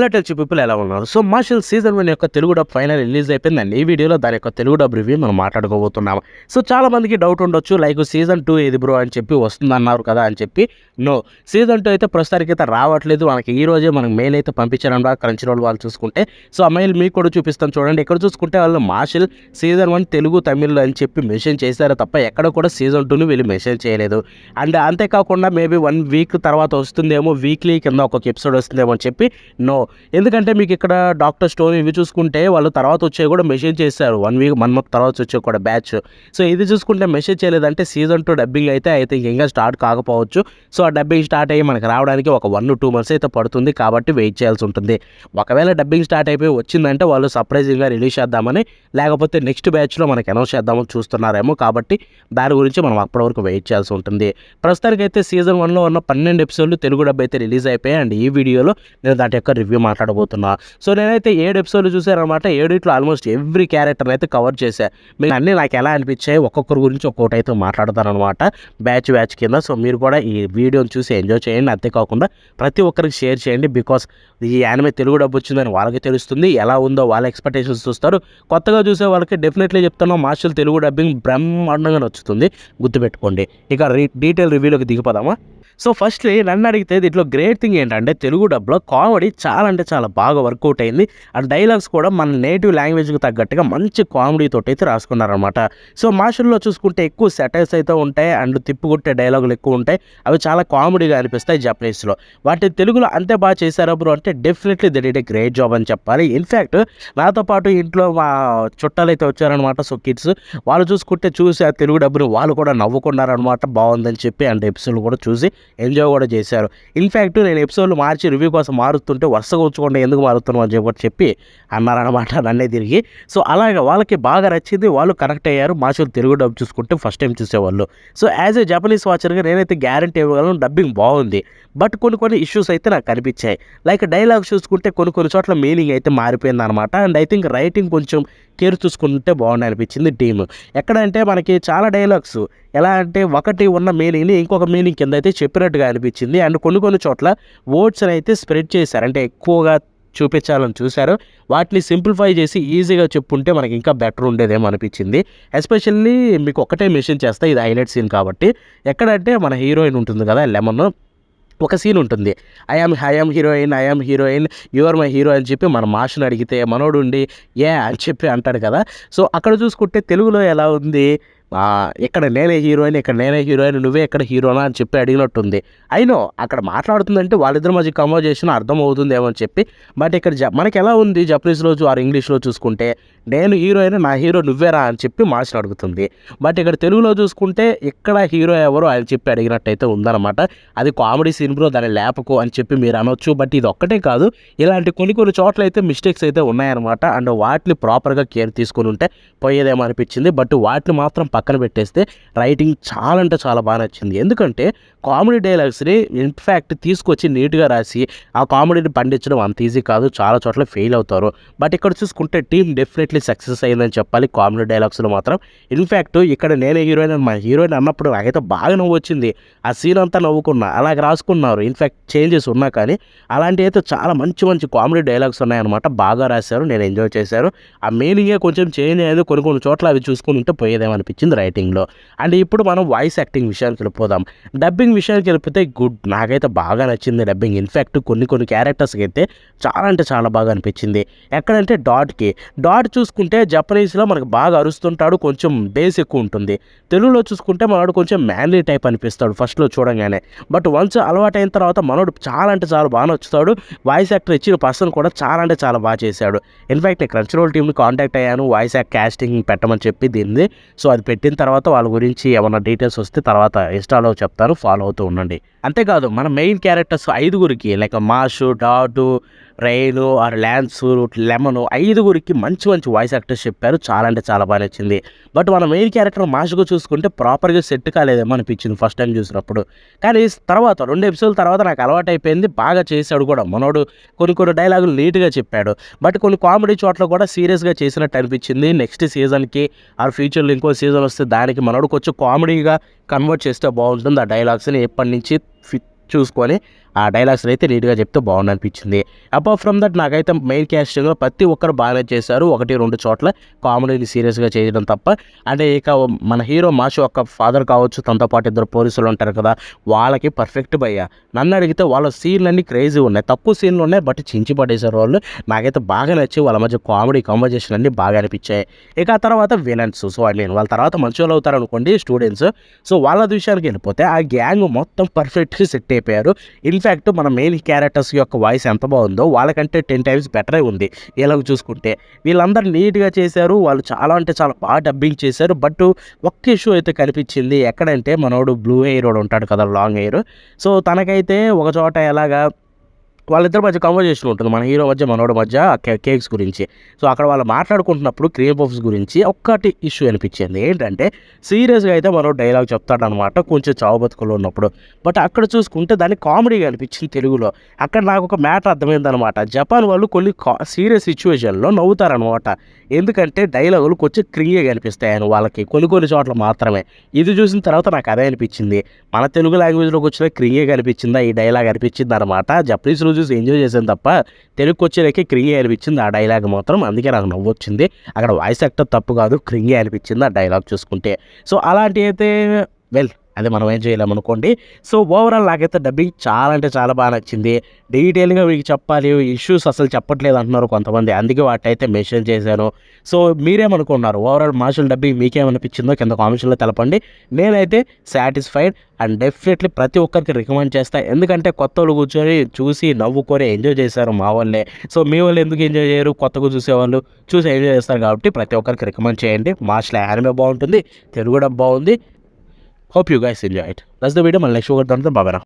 ఫ్లటెల్చి people ఎలా ఉన్నారు? So, 'martial' season 1 యొక్క తెలుగు డబ్ ఫైనల్ రిలీజ్ అయిపోయిందండి. ఈ వీడియోలో దాని యొక్క తెలుగు డబ్ రివ్యూ మనం మాట్లాడుకోబోతున్నాము. సో, చాలా మందికి డౌట్ ఉండొచ్చు. లైక్ సీజన్ 2 ఏది బ్రో అని చెప్పి వస్తుందన్నారు కదా అని చెప్పి. నో, సీజన్ 2 అయితే ప్రస్తుతానికైతే రావట్లేదు. మనకి ఈ రోజే మనకు మెయిల్ అయితే పంపించారన్నమాట క్రంచీరోల్ వాళ్ళు చూసుకుంటే. సో, ఆ మెయిల్ మీకు కూడా చూపిస్తాను చూడండి. ఇక్కడ చూసుకుంటే వాళ్ళు 'మార్షల్' సీజన్ 1 తెలుగు, తమిళ్ అని చెప్పి మెన్షన్ చేశారు తప్ప ఎక్కడ కూడా సీజన్ 2ని వీళ్ళు మెన్షన్ చేయలేదు. అండ్ అంతేకాకుండా మేబీ 1 వీక్ తర్వాత వస్తుందేమో, వీక్లీ కింద ఒక్కొక్క ఎపిసోడ్ వస్తుందేమో అని చెప్పి నో. ఎందుకంటే మీకు ఇక్కడ డాక్టర్ స్టోన్ ఇవి చూసుకుంటే వాళ్ళు తర్వాత వచ్చేవి కూడా మెసేజ్ చేశారు. 1 వీక్ 1 మంత్ తర్వాత వచ్చే కూడా బ్యాచ్. సో ఇది చూసుకుంటే మెసేజ్ చేయలేదంటే సీజన్ 2 డబ్బింగ్ అయితే ఇంకా స్టార్ట్ కాకపోవచ్చు. సో ఆ డబ్బింగ్ స్టార్ట్ అయ్యి మనకి రావడానికి ఒక 1-2 మంత్స్ అయితే పడుతుంది. కాబట్టి వెయిట్ చేయాల్సి ఉంటుంది. ఒకవేళ డబ్బింగ్ స్టార్ట్ అయిపోయి వచ్చిందంటే వాళ్ళు సర్ప్రైజింగ్గా రిలీజ్ చేద్దామని, లేకపోతే నెక్స్ట్ బ్యాచ్లో మనకి అనౌన్స్ చేద్దామని చూస్తున్నారేమో. కాబట్టి దాని గురించి మనం అప్పటి వరకు వెయిట్ చేయాల్సి ఉంటుంది. ప్రస్తుతానికైతే సీజన్ 1లో ఉన్న 12 ఎపిసోడ్లు తెలుగు డబ్బు అయితే రిలీజ్ అయిపోయాయి. అండ్ ఈ వీడియోలో నేను దాని యొక్క రివ్యూ మాట్లాడబోతున్నా. సో నేనైతే 7 ఎపిసోడ్లు చూసానమాట. 7 ఆల్మోస్ట్ ఎవ్రీ క్యారెక్టర్ అయితే కవర్ చేశా. మీకు అన్నీ నాకు ఎలా అనిపించాయి ఒక్కొక్కరి గురించి ఒక్కొక్కటి అయితే మాట్లాడతానమాట బ్యాచ్ కింద. సో మీరు కూడా ఈ వీడియోని చూసి ఎంజాయ్ చేయండి. అంతేకాకుండా ప్రతి ఒక్కరికి షేర్ చేయండి. బికాస్ ఈ యానిమే తెలుగు డబ్బు వచ్చిందని వాళ్ళకి తెలుస్తుంది. ఎలా ఉందో వాళ్ళ ఎక్స్పెక్టేషన్స్ చూస్తారు. కొత్తగా చూసే వాళ్ళకి డెఫినెట్లీ చెప్తున్నాం, 'మార్షల్' తెలుగు డబ్బింగ్ బ్రహ్మాండంగా నచ్చుతుంది, గుర్తుపెట్టుకోండి. ఇక డీటెయిల్ రివ్యూలోకి దిగిపోదామా? సో ఫస్ట్లీ నన్ను అడిగితే దీంట్లో గ్రేట్ థింగ్ ఏంటంటే తెలుగు డబ్లో కామెడీ చాలా అంటే చాలా బాగా వర్కౌట్ అయింది. అండ్ డైలాగ్స్ కూడా మన నేటివ్ లాంగ్వేజ్కి తగ్గట్టుగా మంచి కామెడీతో అయితే రాసుకున్నారనమాట. సో 'మార్షల్'లో చూసుకుంటే ఎక్కువ సెటైర్స్ అయితే ఉంటాయి. అండ్ తిప్పుకొట్టే డైలాగులు ఎక్కువ ఉంటాయి. అవి చాలా కామెడీగా అనిపిస్తాయి జపనీస్లో. వాటి తెలుగులో అంతే బాగా చేశారా బ్రో అంటే definitely they did a great job అని చెప్పాలి. ఇన్ఫ్యాక్ట్ నాతో పాటు ఇంట్లో మా చుట్టాలు అయితే వచ్చారనమాట. సో కిడ్స్ వాళ్ళు చూసి ఆ తెలుగు డబ్బుని వాళ్ళు కూడా నవ్వుకున్నారనమాట, బాగుందని చెప్పి. అండ్ ఎపిసోడ్ కూడా చూసి ఎంజాయ్ కూడా చేశారు. ఇన్ఫ్యాక్ట్ నేను ఎపిసోడ్లు మార్చి రివ్యూ కోసం మారుతుంటే వరుసగా వచ్చుకోండి ఎందుకు మారుతున్నాం అని చెప్పి అన్నారనమాట నన్నే తిరిగి. సో అలాగే వాళ్ళకి బాగా నచ్చింది, వాళ్ళు కనెక్ట్ అయ్యారు. 'మార్షల్' తెలుగు డబ్ చూసుకుంటే ఫస్ట్ టైం చూసేవాళ్ళు. సో యాజ్ ఏ జపనీస్ వాచర్గా నేనైతే గ్యారంటీ ఇవ్వగలను, డబ్బింగ్ బాగుంది. బట్ కొన్ని ఇష్యూస్ అయితే నాకు కనిపించాయి. లైక్ డైలాగ్స్ చూసుకుంటే కొన్ని చోట్ల మీనింగ్ అయితే మారిపోయింది అనమాట. అండ్ ఐ థింక్ రైటింగ్ కొంచెం కేర్ చూసుకుంటే బాగుంది అనిపించింది టీమ్. ఎక్కడంటే మనకి చాలా డైలాగ్స్ ఎలా అంటే ఒకటి ఉన్న మీనింగ్ని ఇంకొక మీనింగ్ కింద అయితే చెప్పినట్టుగా అనిపించింది. అండ్ కొన్ని చోట్ల వర్డ్స్ అయితే స్ప్రెడ్ చేశారు, అంటే ఎక్కువగా చూపించాలని చూశారు. వాటిని సింప్లిఫై చేసి ఈజీగా చెప్పుంటే మనకి ఇంకా బెటర్ ఉండేదేమో అనిపించింది. ఎస్పెషల్లీ మీకు ఒకటే మెన్షన్ చేస్తా, ఇది హైలైట్ సీన్ కాబట్టి. ఎక్కడంటే మన హీరోయిన్ ఉంటుంది కదా లెమన్, ఒక సీన్ ఉంటుంది. I am heroine you are my hero అని చెప్పి మన 'మార్షల్'ని అడిగితే మనోడు ఉండి అని చెప్పి అంటాడు కదా. సో అక్కడ చూసుకుంటే తెలుగులో ఎలా ఉంది, ఇక్కడ నేనే హీరోయిన్ నువ్వే ఇక్కడ హీరోనా అని చెప్పి అడిగినట్టుంది. అయినో అక్కడ మాట్లాడుతుందంటే వాళ్ళిద్దరి మధ్య కన్వర్జేషన్ అర్థం అవుతుందేమో అని చెప్పి. బట్ ఇక్కడ మనకి ఎలా ఉంది జపనీస్లో ఆర్ ఇంగ్లీష్లో చూసుకుంటే నేను హీరోయిన్, నా హీరో నువ్వేరా అని చెప్పి 'మార్షల్' అడుగుతుంది. బట్ ఇక్కడ తెలుగులో చూసుకుంటే ఇక్కడ హీరో ఎవరో అని చెప్పి అడిగినట్టయితే ఉందన్నమాట. అది కామెడీ సీన్ బ్రో, దాన్ని లేపకు అని చెప్పి మీరు అనొచ్చు. బట్ ఇది ఒక్కటే కాదు, ఇలాంటి కొన్ని చోట్ల అయితే మిస్టేక్స్ అయితే ఉన్నాయన్నమాట. అండ్ వాటిని ప్రాపర్గా కేర్ తీసుకుని ఉంటే పోయేదేమో అనిపించింది. బట్ వాటిని మాత్రం పక్కన పెట్టేస్తే రైటింగ్ చాలా అంటే చాలా బాగా నచ్చింది. ఎందుకంటే కామెడీ డైలాగ్స్ని ఇన్ఫ్యాక్ట్ తీసుకొచ్చి నీట్గా రాసి ఆ కామెడీని పండించడం అంత ఈజీ కాదు, చాలా చోట్ల ఫెయిల్ అవుతారు. బట్ ఇక్కడ చూసుకుంటే టీం డెఫినెట్లీ సక్సెస్ అయిందని చెప్పాలి కామెడీ డైలాగ్స్లో మాత్రం. ఇన్ఫ్యాక్ట్ ఇక్కడ నేనే హీరోయిన్ మా హీరోయిన్ అన్నప్పుడు నాకైతే బాగా నవ్వు వచ్చింది. ఆ సీన్ అంతా నవ్వుకున్నా, అలాగే రాసుకున్నారు. ఇన్ఫ్యాక్ట్ చేంజెస్ ఉన్నా కానీ అలాంటివి అయితే చాలా మంచి కామెడీ డైలాగ్స్ ఉన్నాయన్నమాట. బాగా రాశారు, నేను ఎంజాయ్ చేశారు. ఆ మీనింగే కొంచెం చేంజ్ అయ్యేది, కొన్ని చోట్ల అవి చూసుకుని ఉంటే పోయేదేమో అనిపించింది రైటింగ్లో. అండ్ ఇప్పుడు మనం వాయిస్ యాక్టింగ్ విషయానికి వెళ్ళిపోదాం. డబ్బింగ్ విషయానికి వెళ్ళిపోతే గుడ్, నాకైతే బాగా నచ్చింది డబ్బింగ్. ఇన్ఫ్యాక్ట్ కొన్ని క్యారెక్టర్స్కి అయితే చాలా అంటే చాలా బాగా అనిపించింది. ఎక్కడంటే డాట్ చూసుకుంటే జపనీస్లో మనకు బాగా అరుస్తుంటాడు, కొంచెం బేస్ ఎక్కువ ఉంటుంది. తెలుగులో చూసుకుంటే మనోడు కొంచెం మ్యాన్లీ టైప్ అనిపిస్తాడు ఫస్ట్లో చూడంగానే. బట్ వన్స్ అలవాటైన తర్వాత మనోడు చాలా అంటే చాలా బాగా నచ్చుతాడు. వాయిస్ యాక్టర్ ఇచ్చిన పర్సన్ కూడా చాలా అంటే చాలా బాగా చేశాడు. ఇన్ఫ్యాక్ట్ నేను క్రంచీరోల్ టీమ్ని కాంటాక్ట్ అయ్యాను, వాయిస్ యాక్ట్ కాస్టింగ్ పెట్టమని చెప్పి దీన్ని. సో అది పెట్టిన తర్వాత వాళ్ళ గురించి ఏమన్నా డీటెయిల్స్ వస్తే తర్వాత ఇన్స్టాలో చెప్తారు, ఫాలో అవుతూ ఉండండి. అంతేకాదు మన మెయిన్ క్యారెక్టర్స్ 5గురికి like Mash, Dot, Rain or Lance, Lemon 5గురికి మంచి వాయిస్ యాక్టర్స్ చెప్పారు. చాలా అంటే చాలా బాగా నచ్చింది. బట్ మన మెయిన్ క్యారెక్టర్ మాషుకు చూసుకుంటే ప్రాపర్గా సెట్ కాలేదేమో అనిపించింది ఫస్ట్ టైం చూసినప్పుడు. కానీ తర్వాత 2 ఎపిసోడ్ల తర్వాత నాకు అలవాటు అయిపోయింది, బాగా చేశాడు కూడా మనోడు. కొన్ని డైలాగులు నీట్గా చెప్పాడు. బట్ కొన్ని కామెడీ చోట్ల కూడా సీరియస్గా చేసినట్టు అనిపించింది. నెక్స్ట్ సీజన్కి ఆర్ ఫ్యూచర్లో ఇంకో సీజన్ వస్తే దానికి మనోడు కొంచెం కామెడీగా కన్వర్ట్ చేస్తే బాగుంటుంది. ఆ డైలాగ్స్ని ఎప్పటి నుంచి చూసుకొని ఆ డైలాగ్స్ అయితే నీట్గా చెప్తే బాగుందనిపించింది. అపార్ట్ ఫ్రమ్ దట్ నాకైతే మెయిన్ క్యాస్టింగ్లో ప్రతి ఒక్కరు బాగానే చేశారు. 1-2 చోట్ల కామెడీని సీరియస్గా చేయడం తప్ప. అంటే ఇక మన హీరో మాషు ఒక ఫాదర్ కావచ్చు, తనతో పాటు ఇద్దరు పోలీసులు ఉంటారు కదా, వాళ్ళకి పర్ఫెక్ట్ భయ్య. నన్ను అడిగితే వాళ్ళ సీన్లన్నీ క్రేజీ ఉన్నాయి, తక్కువ సీన్లు ఉన్నాయి బట్ చించి పడేశారు వాళ్ళు. నాకైతే బాగా నచ్చి వాళ్ళ మధ్య కామెడీ కాంవర్జేషన్ అన్నీ బాగా అనిపించాయి. ఇక ఆ తర్వాత విలన్స్. సో వాళ్ళ తర్వాత మంచోళ్ళు అవుతారు అనుకోండి స్టూడెంట్స్. సో వాళ్ళ విషయానికి వెళ్ళిపోతే ఆ గ్యాంగ్ మొత్తం పర్ఫెక్ట్గా సెట్ అయిపోయారు. ఇన్ఫ్యాక్ట్ మన మెయిన్ క్యారెక్టర్స్ యొక్క వాయిస్ ఎంత బాగుందో వాళ్ళకంటే 10 టైమ్స్ బెటరే ఉంది వీళ్ళకి చూసుకుంటే. వీళ్ళందరూ నీట్గా చేశారు, వాళ్ళు చాలా అంటే చాలా బాగా డబ్బింగ్ చేశారు. బట్ ఒక్క ఇష్యూ అయితే కనిపించింది. ఎక్కడంటే మనోడు బ్లూ హెయిర్ వాడు ఉంటాడు కదా, లాంగ్ హెయిర్. సో తనకైతే ఒక చోట ఎలాగా వాళ్ళిద్దరి మధ్య కన్వర్జేషన్ ఉంటుంది, మన హీరో మధ్య మనోడి మధ్య కేక్స్ గురించి. సో అక్కడ వాళ్ళు మాట్లాడుకుంటున్నప్పుడు క్రీమ్ పఫ్స్ గురించి ఒక్కటి ఇష్యూ అనిపించింది. ఏంటంటే సీరియస్గా అయితే మనోడు డైలాగ్ చెప్తాడనమాట కొంచెం చావు బతుకులు ఉన్నప్పుడు. బట్ అక్కడ చూసుకుంటే దాన్ని కామెడీగా అనిపించింది తెలుగులో. అక్కడ నాకు ఒక మ్యాటర్ అర్థమైందనమాట. జపాన్ వాళ్ళు కొన్ని సీరియస్ సిచ్యువేషన్లో నవ్వుతారనమాట. ఎందుకంటే డైలాగులు కొంచెం క్రింగిగా అనిపిస్తాయని వాళ్ళకి కొన్ని చోట్ల మాత్రమే. ఇది చూసిన తర్వాత నాకు అదే అనిపించింది. మన తెలుగు లాంగ్వేజ్లోకి వచ్చిన క్రింగిగా అనిపించిందా ఈ డైలాగ్ అనిపించింది అనమాట. జపనీస్లో చూసి ఎంజాయ్ చేశాను తప్ప తెలుగుకి వచ్చేలకే క్రింగి అనిపించింది ఆ డైలాగ్ మాత్రం. అందుకే నాకు నవ్వొచ్చింది. అక్కడ వాయిస్ యాక్టర్ తప్పు కాదు, క్రింగి అనిపించింది ఆ డైలాగ్ చూసుకుంటే. సో అలాంటివి అయితే అదే మనం ఏం చేయలేమనుకోండి. సో ఓవరాల్ నాకైతే డబ్బింగ్ చాలా అంటే చాలా బాగా నచ్చింది. డీటెయిల్గా మీకు చెప్పాలి, ఇష్యూస్ అసలు చెప్పట్లేదు అంటున్నారు కొంతమంది, అందుకే వాటైతే మెన్షన్ చేశాను. సో మీరేమనుకున్నారు, ఓవరాల్ మార్షల్ డబ్బింగ్ మీకేమనిపించిందో కింద కామెంట్స్లో తెలపండి. నేనైతే సాటిస్ఫైడ్ అండ్ డెఫినెట్లీ ప్రతి ఒక్కరికి రికమెండ్ చేస్తాను. ఎందుకంటే కొత్త వాళ్ళు కూర్చొని చూసి నవ్వుకొని ఎంజాయ్ చేశారు మా వాళ్ళే. సో మీ వాళ్ళు ఎందుకు ఎంజాయ్ చేయరు, కొత్తగా చూసేవాళ్ళు చూసి ఎంజాయ్ చేస్తారు కాబట్టి ప్రతి ఒక్కరికి రికమెండ్ చేయండి. మార్షల్ యానిమే బాగుంటుంది, తెలుగు డబ్ బాగుంది. Hope you guys enjoy it. That's the video. I'll next show. Bye bye now.